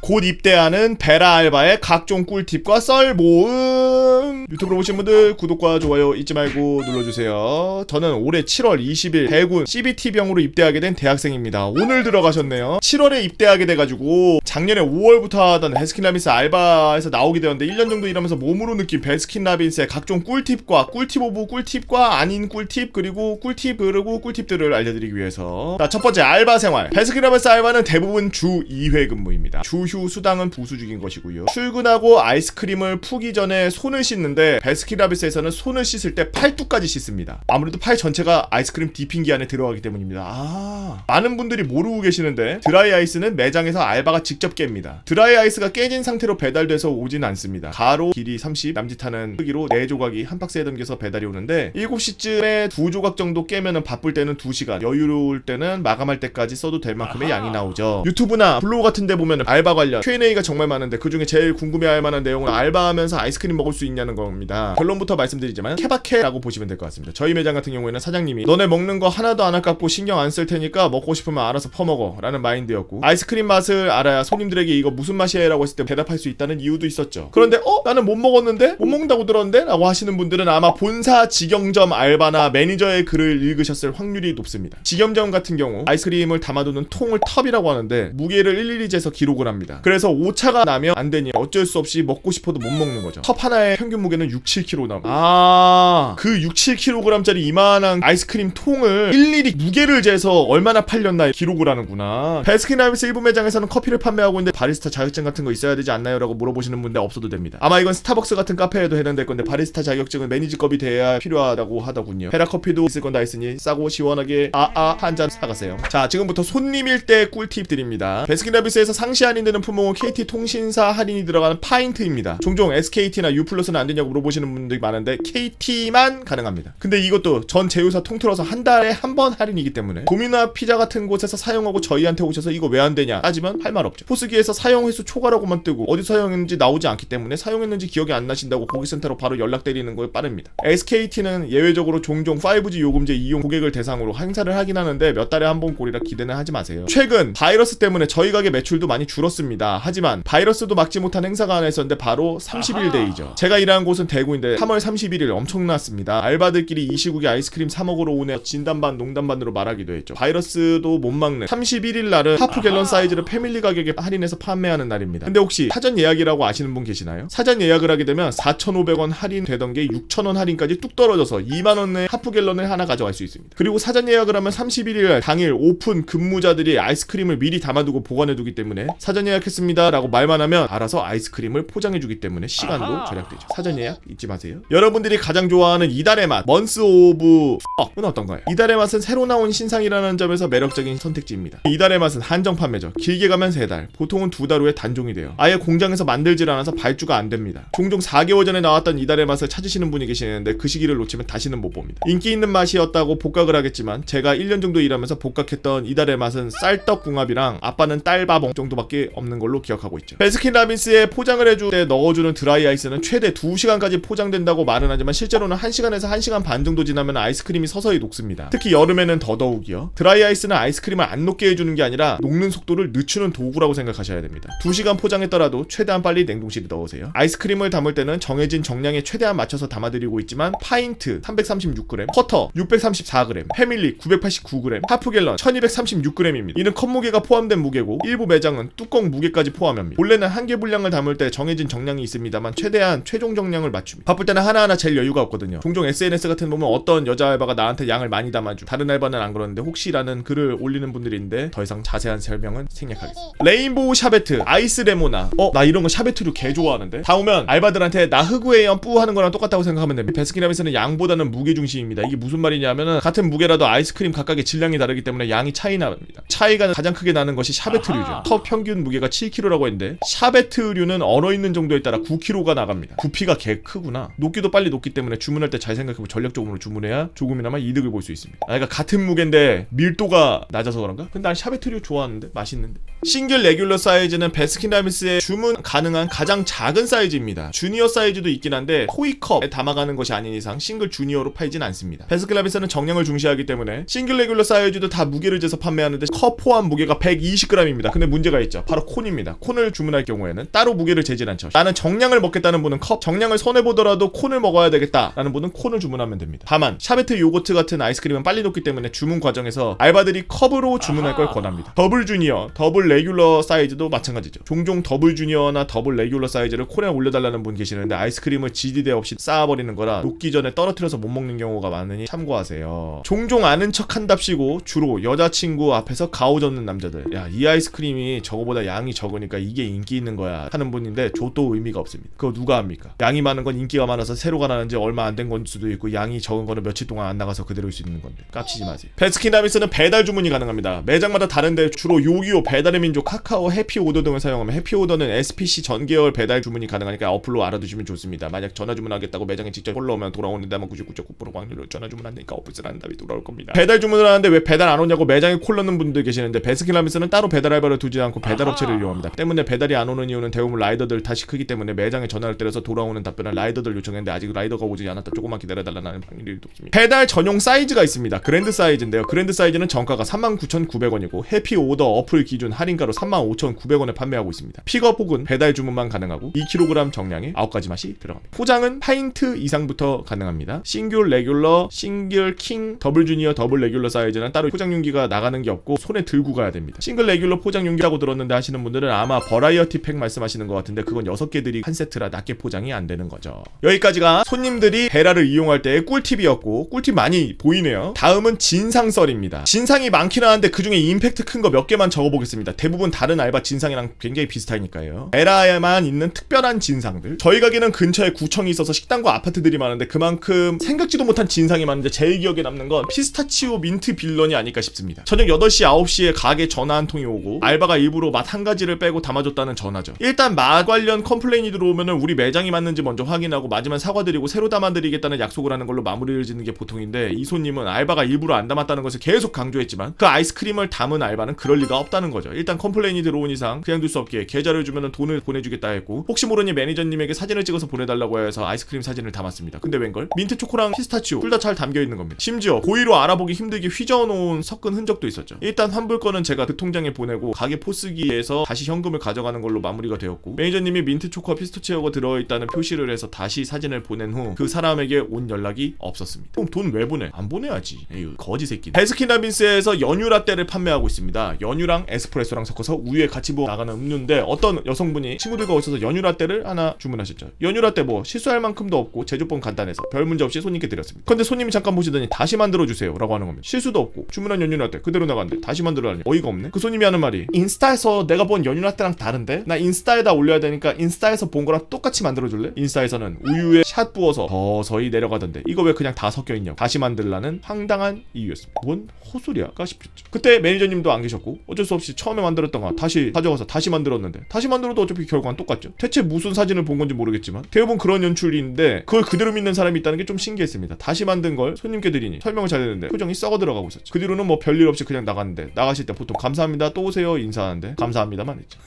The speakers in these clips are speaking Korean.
곧 입대하는 베라 알바의 각종 꿀팁과 썰 모음. 유튜브로 보신 분들 구독과 좋아요 잊지 말고 눌러주세요. 저는 올해 7월 20일 대군 CBT병으로 입대하게 된 대학생입니다. 오늘 들어가셨네요. 7월에 입대하게 돼가지고 작년에 5월부터 하던 베스킨라빈스 알바에서 나오게 되었는데 1년 정도 일하면서 몸으로 느낀 베스킨라빈스의 각종 꿀팁과 꿀팁 오브 꿀팁과 아닌 꿀팁 그리고 꿀팁 그리고 꿀팁들을 알려드리기 위해서 자, 첫 번째 알바 생활. 베스킨라빈스 알바는 대부분 주 2회 근무입니다. 주휴 수당은 부수적인 것이고요. 출근하고 아이스크림을 푸기 전에 손을 씻는데 베스킨라빈스에서는 손을 씻을 때 팔뚝까지 씻습니다. 아무래도 팔 전체가 아이스크림 디핑기 안에 들어가기 때문입니다. 많은 분들이 모르고 계시는데 드라이 아이스는 매장에서 알바가 직접 깹니다. 드라이 아이스가 깨진 상태로 배달돼서 오진 않습니다. 가로 길이 30 남짓하는 크기로 4조각이 한 박스에 담겨서 배달이 오는데 7시쯤에 2조각 정도 깨면은 바쁠 때는 2시간, 여유로울 때는 마감할 때까지 써도 될 만큼의 양이 나오죠. 유튜브나 블로그 같은 데 보면 알바 관련 Q&A가 정말 많은데 그중에 제일 궁금해할 만한 내용은 알바하면서 아이스크림 먹을 수 있냐는 겁니다. 결론부터 말씀드리지만 케바케라고 보시면 될 것 같습니다. 저희 매장 같은 경우에는 사장님이 너네 먹는 거 하나도 안 아깝고 신경 안 쓸 테니까 먹고 싶으면 알아서 퍼먹어 라는 마인드였고 아이스크림 맛을 알아야 손님들에게 이거 무슨 맛이에요 라고 했을 때 대답할 수 있다는 이유도 있었죠. 그런데 나는 못 먹었는데? 못 먹는다고 들었는데? 라고 하시는 분들은 아마 본사 직영점 알바나 매니저의 글을 읽으셨을 확률이 높습니다. 직영점 같은 경우 아이스크림을 담아두는 통을 텁이라고 하는데 무게를 일일이 재서 기록을 합니다. 그래서 오차가 나면 안 되니 어쩔 수 없이 먹고 싶어도 못 먹는 거죠. 텁 하나의 평균 무게는 6-7kg 나옵니다. 그 6-7kg짜리 이만한 아이스크림 통을 일일이 무게를 재서 얼마나 팔렸나 기록을 하는구나. 베스킨라빈스 일부 매장에서는 커피를 판매하고 있는데 바리스타 자격증 같은 거 있어야 되지 않나요? 라고 물어보시는 분들 없어도 됩니다. 아마 이건 스타벅스 같은 카페에도 해당될 건데 바리스타 자격증은 매니저급이 돼야 필요하다고 하더군요. 페라커피도 있을 건 다 있으니 싸고 시원하게 한 잔 사가세요. 자, 지금부터 손님일 때 꿀팁 드립니다. 베스킨라빈스에서 상시 할인되는 품목은 KT통신사 할인이 들어가는 파인트입니다. 종종 SKT나 U+는 안 되냐고 물어보시는 분들이 많은데 KT만 가능합니다. 근데 이것도 전 제휴사 통틀어서 한 달에 한 번 할인이기 때문에 도미노나 피자 같은 곳에서 사용하고 저희한테 오셔서 이거 왜 안 되냐 따지면 할 말 없죠. 포스기에서 사용 횟수 초과라고만 뜨고 어디 사용했는지 나오지 않기 때문에 사용했는지 기억이 안 나신다고 고객센터로 바로 연락드리는 거에 빠릅니다. SKT는 예외적으로 종종 5G 요금제 이용 고객을 대상으로 행사를 하긴 하는데 몇 달에 한 번 꼴이라 기대는 하지 마세요. 최근 바이러스 때문에 저희 가게 매출도 많이 줄었습니다. 하지만 바이러스도 막지 못한 행사가 하나 있었는데 바로 30일데이죠. 제가 일하는 곳은 대구인데 3월 31일 엄청났습니다. 알바들끼리 이 시국에 아이스크림 사 먹으러 오네 진담반 농담반으로 말하기도 했죠. 바이러스도 못 막는 31일 날은 하프 갤런 사이즈를 패밀리 가격에 할인해서 판매하는 날입니다. 근데 혹시 사전 예약이라고 아시는 분 계시나요? 사전 예약을 하게 되면 4,500원 할인되던 게 6,000원 할인까지 뚝 떨어져서 2만원에 하프 갤런을 하나 가져갈 수 있습니다. 그리고 사전 예약을 하면 31일 당일 오픈 근무자들이 아이스크림을 미리 담아두고 보관해두기 때문에 사전 예약했습니다 라고 말만 하면 알아서 아이스크림을 포장해주기 때문에 시간도 절약되죠. 사전 예약 잊지 마세요. 여러분들이 가장 좋아하는 이달의 맛 먼스 오브 은 어떤가요? 이달의 맛은 새로 나온 신상이라는 점에서 매력적인 선택지입니다. 이달의 맛은 한정 판매죠. 길게 가면 3달, 보통은 2달 후에 단종이 돼요. 아예 공장에서 만들질 않아서 발주가 안 됩니다. 종종 4개월 전에 나왔던 이달의 맛을 찾으시는 분이 계시는데 그 시기를 놓치면 다시는 못 봅니다. 인기 있는 맛이었다고 복각을 하겠지만 제가 1년 정도 일하면서 복각했던 이달의 맛은 쌀떡궁합이랑 아빠는 딸바봉 정도밖에 없는 걸로 기억하고 있죠. 베스킨라빈스에 포장을 해줄 때 넣어주는 드라이 아이스는 최대 2시간까지 포장된다고 말은 하지만 실제로는 1시간에서 1시간 반 정도 지나면 아이스크림이 서서히 녹습니다. 특히 여름에는 더더욱이요. 드라이 아이스는 아이스크림을 안 녹게 해주는 게 아니라 녹는 속도를 늦추는 도구라고 생각하셔야 됩니다. 2시간 포장했더라도 최대한 빨리 냉동실에 넣으세요. 아이스크림을 담을 때는 정해진 정량에 최대한 맞춰서 담아드리고 있지만 파인트 336g, 쿼터 634g, 패밀리 989g, 하프갤런 1236g입니다. 이는 컵 무게가 포함된 무게고 일부 매장은 뚜껑 무게까지 포함합니다. 원래는 한 개 분량을 담을 때 정해진 정량이 있습니다만 최대한 최종 정량을 맞춥니다. 바쁠 때는 하나하나 잴 여유가 없거든요. 종종 SNS 같은 데 보면 어떤 여자 알바가 나한테 양을 많이 담아줘 다른 알바는 안 그러는데 혹시라는 글을 올리는 분들이 있는데 더 이상 자세한 설명은 생략하겠습니다. 레인보우 샤베트 아이스 레모나 나 이런 거 샤베트류 개 좋아하는데 다 오면 알바들한테 나 흑우에요 뿌 하는 거랑 똑같다고 생각하면 됩니다. 베스킨라빈스는 양보다는 무게 중심입니다. 이게 무슨 말이냐면은 같은 무게라도 아이스크림 각각의 질량이 다르기 때문에 양이 차이 납니다. 차이가 가장 크게 나는 것이 샤베트류죠. 컵 평균 무게가 7kg라고 했는데 샤베트류는 얼어있는 정도에 따라 9kg가 나갑니다. 부피가 개 크구나. 녹기도 빨리 녹기 때문에 주문할 때 잘 생각해보면 전략적으로 주문해야 조금이나마 이득을 볼 수 있습니다. 그러니까 같은 무게인데 밀도가 낮아서 그런가? 근데 난 샤베트류 좋아하는데 맛있는데. 싱글 레귤러 사이즈는 베스킨라빈스에 주문 가능한 가장 작은 사이즈입니다. 주니어 사이즈도 있긴 한데 토이컵에 담아가는 것이 아닌 이상 싱글 주니어로 팔진 않습니다. 베스킨라빈스는 정량을 중시하기 때문에 싱글 레귤러 사이즈도 다 무게를 재서 판매하는데 컵 포함 무게가 120g입니다. 근데 문제가 있죠. 바로 콘입니다. 콘을 주문할 경우에는 따로 무게를 재질 않죠. 나는 정량을 먹겠다는 분은 컵, 정량을 손해보더라도 콘을 먹어야 되겠다라는 분은 콘을 주문하면 됩니다. 다만 샤베트 요거트 같은 아이스크림은 빨리 녹기 때문에 주문 과정에서 알바들이 컵으로 주문할 걸 권합니다. 더블 주니어, 더블 레귤러 사이즈도 마찬가지죠. 종종 더블 주니어나 더블 레귤러 사이즈를 콘에 올려달라는 분 계시는데 아이스크림을 지디대 없이 쌓아버리는 거라 녹기 전에 떨어뜨려서 못 먹는 경우가 많으니 참고하세요. 종종 아는 척 한답시고 주로 여자친구 앞에서 가오젓는 남자들, 야 이 아이스크림이 저거보다 양이 적으니까 이게 인기 있는 거야 하는 분인데 저도 의미가 없습니다. 그거 누가 합니까? 양이 많은 건 인기가 많아서 새로가 나는지 얼마 안 된 건 수도 있고 양이 적은 거는 며칠 동안 안 나가서 그대로일 수 있는 건데 깝치지 마세요. 베스킨라빈스는 배달 주문이 가능합니다. 매장마다 다른데 주로 요기요, 배달의 민족, 카카오, 해피오더 등을 사용하면 해피오더는 SPC 전 계열 배달 주문이 가능하니까 어플로 알아두시면 좋습니다. 만약 전화 주문하겠다고 매장에 직접 올라오면 돌아오는 데만 99.9% 확률로 전화 주문 안 되니까 어플 쓰라는 답이 돌아올 겁니다. 배달 주문을 하는데 왜 배달 안 오냐고 매장에 콜 넣는 분들 계시는데 베스킨라빈스는 따로 배달 알바를 두지 않고 배달업체를 이용합니다. 때문에 배달이 안 오는 이유는 대부분 라이더들 탓이 크기 때문에 매장에 전화를 때려서 돌아오는 답변을 라이더들 요청했는데 아직 라이더가 오지 않았다, 조금만 기다려달라는 확률이 높습니다. 배달 전용 사이즈가 있습니다. 그랜드 사이즈인데요. 그랜드 사이즈는 정가가 39,900원이고 해피오더 어플 기준 할인가로 35,900원에 판매하고 있습니다. 픽업 혹은 배달 주문만 가능하고 2kg 정량에 9가지 맛이 들어갑니다. 포장은 파인트 이상부터 가능합니다. 싱글 레귤러, 싱글 킹, 더블 주니어, 더블 레귤러 사이즈는 따로 포장 용기가 나가는 게 없고 손에 들고 가야 됩니다. 싱글 레귤러 포장 용기라고 들었는데 하시는 분들은 아마 버라이어티 팩 말씀하시는 것 같은데 그건 6개들이 한 세트라 낮게 포장이 안 되는 거죠. 여기까지가 손님들이 베라를 이용할 때의 꿀팁이었고 꿀팁 많이 보이네요. 다음은 진상썰입니다. 진상이 많긴 하는데 그중에 임팩트 큰 거 몇 개만 적어보겠습니다. 대부분 다른 알바 진상이랑 굉장히 비슷하니까요. 베라에만 있는 특별한 진상들. 저희 가게는 근처에 구청이 있어서 식당과 아파트들이 많은데 그만큼 생각지도 못한 진상이 많은데 제일 기억에 남는 건 피스타치오 민트 빌런이 아닐까 싶습니다. 저녁 8시 9시에 가게 전화 한 통이 오고 알바가 일부러 맛 한 가지를 빼고 담아줬다는 전화죠. 일단 맛 관련 컴플레인이 들어오면은 우리 매장이 맞는지 먼저 확인하고 맞으면 사과드리고 새로 담아드리겠다는 약속을 하는 걸로 마무리를 짓는 게 보통인데 이 손님은 알바가 일부러 안 담았다는 것을 계속 강조했지만 그 아이스크림을 담은 알바는 그럴 리가 없다는 거죠. 일단 컴플레인이 들어온 이상 그냥 둘 수 없게 계좌를 주면은 돈을 보내주겠다 했고 혹시 모르니 매니저님에게 사진을 찍어서 보내달라고 해서 아이스크림 사진을 담았습니다. 근데 웬걸? 민트 초코랑 피스타치오 둘 다 잘 담겨있는 겁니다. 심지어 고의로 알아보기 힘들게 휘저어놓은 섞은 흔적도 있었죠. 일단 환불권은 제가 그 통장에 보내고 가게 포스기에서 다시 현금을 가져가는 걸로 마무리가 되었고 매니저님이 민트 초코와 피스타치오가 들어있다는 표시를 해서 다시 사진을 보낸 후 그 사람에게 온 연락이 없었습니다. 그럼 돈 왜 보내? 안 보내야지. 에휴 거지 새끼. 베스킨라빈스에서 연유 라떼를 판매하고 있습니다. 연유랑 에스프레소랑 섞어서 우유에 같이 부어 나가는 음료인데 어떤 여성분이 친구들과 오셔서 연유 라떼를 하나 주문하셨죠. 연유 라떼 뭐 실수할 만큼도 없고 제조법 간단해서 별 문제 없이 손님께 드렸습니다. 근데 손님이 잠깐 보시더니 다시 만들어주세요 라고 하는 겁니다. 실수도 없고 주문한 연유 라떼 그대로 나갔는데 다시 만들어라니 어이가 없네. 그 손님이 하는 말이 인스타에서 내가 본 연유 라떼랑 다른데? 나 인스타에다 올려야 되니까 인스타에서 본 거랑 똑같이 만들어줄래? 인스타에서는 우유에 샷 부어서 서서히 내려가던데 이거 왜 그냥 다 섞여있냐고 다시 만들라는 황당한 이유였습니다. 뭔 헛소리야가 싶었죠. 그때 매니저님도 안 계셨고 어쩔 수 없이 처음에 만들었던 거 다시 가져가서 다시 만들었는데 다시 만들어도 어차피 결과는 똑같죠. 대체 무슨 사진을 본 건지 모르겠지만 대부분 그런 연출인데 그걸 그대로 믿는 사람이 있다는 게 좀 신기했습니다. 다시 만든 걸 손님께 드리니 설명을 잘 했는데 표정이 썩어 들어가고 있었죠. 그 뒤로는 뭐 별일 없이 그냥 나갔는데 나가실 때 보통 감사합니다 또 오세요 인사하는데 감사합니다만 했죠.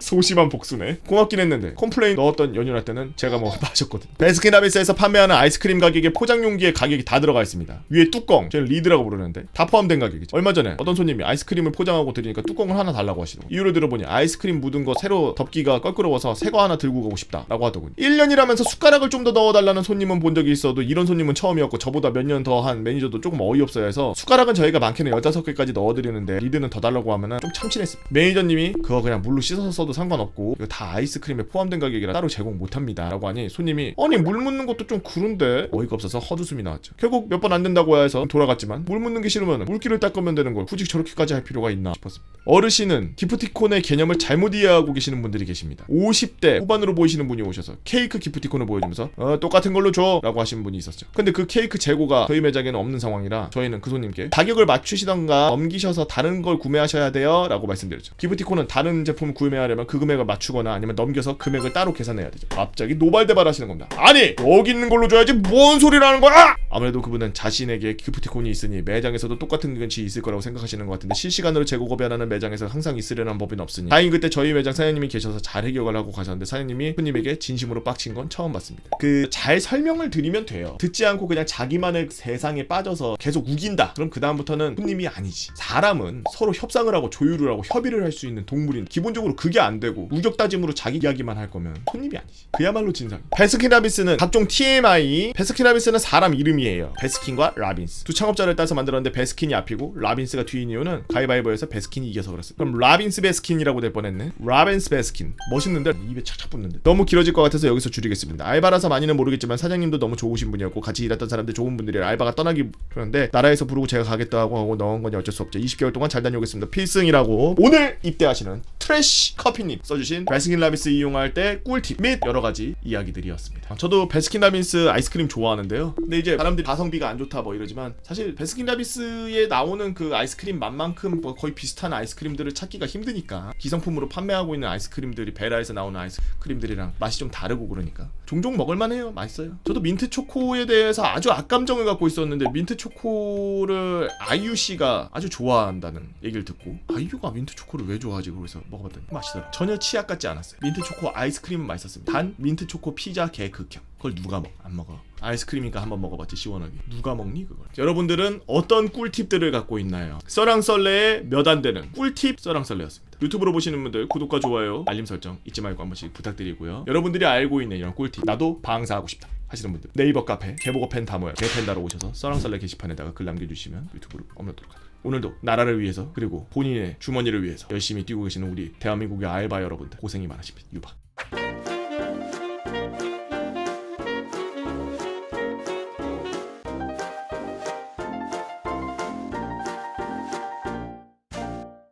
소심한 복수네. 고맙긴 했는데 컴플레인 넣었던 연유 라떼는 제가 뭐 마셨거든. 베스킨라빈스에서 판매하는 아이스크림 가격에 포장 용기에 가격이 다 들어가 있습니다. 위에 뚜껑, 저는 리드라고 부르는데 다 포함된 가격이죠. 얼마 전에 어떤 손님이 아이스크림을 포장하고 드리니까 뚜껑을 하나 달라고 하시더라고요. 이유를 들어보니 아이스크림 묻은 거 새로 덮기가 껄끄러워서 새 거 하나 들고 가고 싶다 라고 하더군요. 1년이라면서 숟가락을 좀 더 넣어달라는 손님은 본 적이 있어도 이런 손님은 처음이었고 저보다 몇 년 더 한 매니저도 조금 어이없어야 해서 숟가락은 저희가 많게는 15개까지 넣어드리는데 리드는 더 달라고 하면은 좀 참신했습니다. 매니저님이 그거 그냥 물로 씻어서 써도 상관없고 이거 다 아이스크림에 포함된 가격이라 따로 제공 못합니다 라고 하니 손님이 아니 물 묻는 것도 좀 그런데 어이가 없어서 헛웃음이 나왔죠. 결국 몇 번 안 된다고 해서 돌아갔지만 물 묻는 게 싫으면 물기를 닦으면 되는 걸 굳이 저렇게까지 할 필요가 있나 싶었습니다. 어르신은 기프티콘의 개념을 잘못 이해하고 계시는 분들이 계십니다. 50대 후반으로 보이시는 분이 오셔서 케이크 기프티콘을 보여주면서 똑같은 걸로 줘 라고 하신 분이 있었죠. 근데 그 케이크 재고가 저희 매장에는 없는 상황이라 저희는 그 손님께 가격을 맞추시던가 넘기셔서 다른 걸 구매하셔야 돼요 라고 말씀드렸죠. 기프티콘은 다른 제품을 구매하려면 되면 그 금액을 맞추거나 아니면 넘겨서 금액을 따로 계산해야 되죠. 갑자기 노발대발 하시는 겁니다. 아니 여기 있는 걸로 줘야지 뭔 소리라는 거야! 아무래도 그분은 자신에게 기프티콘이 있으니 매장에서도 똑같은 것이 있을 거라고 생각하시는 것 같은데 실시간으로 재고 거래하는 매장에서 항상 있으려는 법은 없으니 다행히 그때 저희 매장 사장님이 계셔서 잘 해결을 하고 가셨는데 사장님이 손님에게 진심으로 빡친 건 처음 봤습니다. 잘 설명을 드리면 돼요. 듣지 않고 그냥 자기만의 세상에 빠져서 계속 우긴다. 그럼 그 다음부터는 손님이 아니지. 사람은 서로 협상을 하고 조율을 하고 협의를 할 수 있는 동물인 기본적으로 그게 안 되고 우격다짐으로 자기 이야기만 할 거면 손님이 아니지. 그야말로 진상. 베스킨라빈스는 각종 TMI. 베스킨라빈스는 사람 이름이에요. 베스킨과 라빈스 두 창업자를 따서 만들었는데 베스킨이 앞이고 라빈스가 뒤인 이유는 가위바위보에서 베스킨이 이겨서 그랬어요. 그럼 라빈스 베스킨이라고 될 뻔했네. 라빈스 베스킨. 멋있는데 입에 착착 붙는데 너무 길어질 것 같아서 여기서 줄이겠습니다. 알바라서 많이는 모르겠지만 사장님도 너무 좋으신 분이었고 같이 일했던 사람들 좋은 분들이 알바가 떠나기 그런데 나라에서 부르고 제가 가겠다고 하고 넣은 거니 어쩔 수 없죠. 20개월 동안 잘 다녀오겠습니다. 필승이라고. 오늘 입대하시는 트래쉬 커피님 써주신 베스킨라빈스 이용할 때 꿀팁 및 여러가지 이야기들이었습니다. 저도 베스킨라빈스 아이스크림 좋아하는데요. 근데 이제 사람들이 가성비가 안 좋다 뭐 이러지만 사실 베스킨라빈스에 나오는 그 아이스크림 맛만큼 뭐 거의 비슷한 아이스크림들을 찾기가 힘드니까 기성품으로 판매하고 있는 아이스크림들이 베라에서 나오는 아이스크림들이랑 맛이 좀 다르고 그러니까 종종 먹을만해요. 맛있어요. 저도 민트 초코에 대해서 아주 악감정을 갖고 있었는데 민트 초코를 아이유 씨가 아주 좋아한다는 얘기를 듣고 아이유가 민트 초코를 왜 좋아하지? 그래서 먹어봤더니 맛있더라고요. 전혀 치약 같지 않았어요. 민트 초코 아이스크림은 맛있었습니다. 단 민트 초코 피자 개 극혐. 그걸 누가 먹어? 안 먹어. 아이스크림이니까 한번 먹어봤지 시원하게. 누가 먹니 그걸? 여러분들은 어떤 꿀팁들을 갖고 있나요? 썰랑썰레의 몇 안 되는 꿀팁 썰랑썰레였습니다. 유튜브로 보시는 분들 구독과 좋아요 알림 설정 잊지 말고 한 번씩 부탁드리고요. 여러분들이 알고 있는 이런 꿀팁 나도 방사하고 싶다 하시는 분들 네이버 카페 개보고 펜 다 모여 개펜다로 오셔서 썰랑썰레 게시판에다가 글 남겨주시면 유튜브로 업로드하도록 하겠습니다. 오늘도 나라를 위해서 그리고 본인의 주머니를 위해서 열심히 뛰고 계시는 우리 대한민국의 알바 여러분들 고생이 많으십니다. 유바.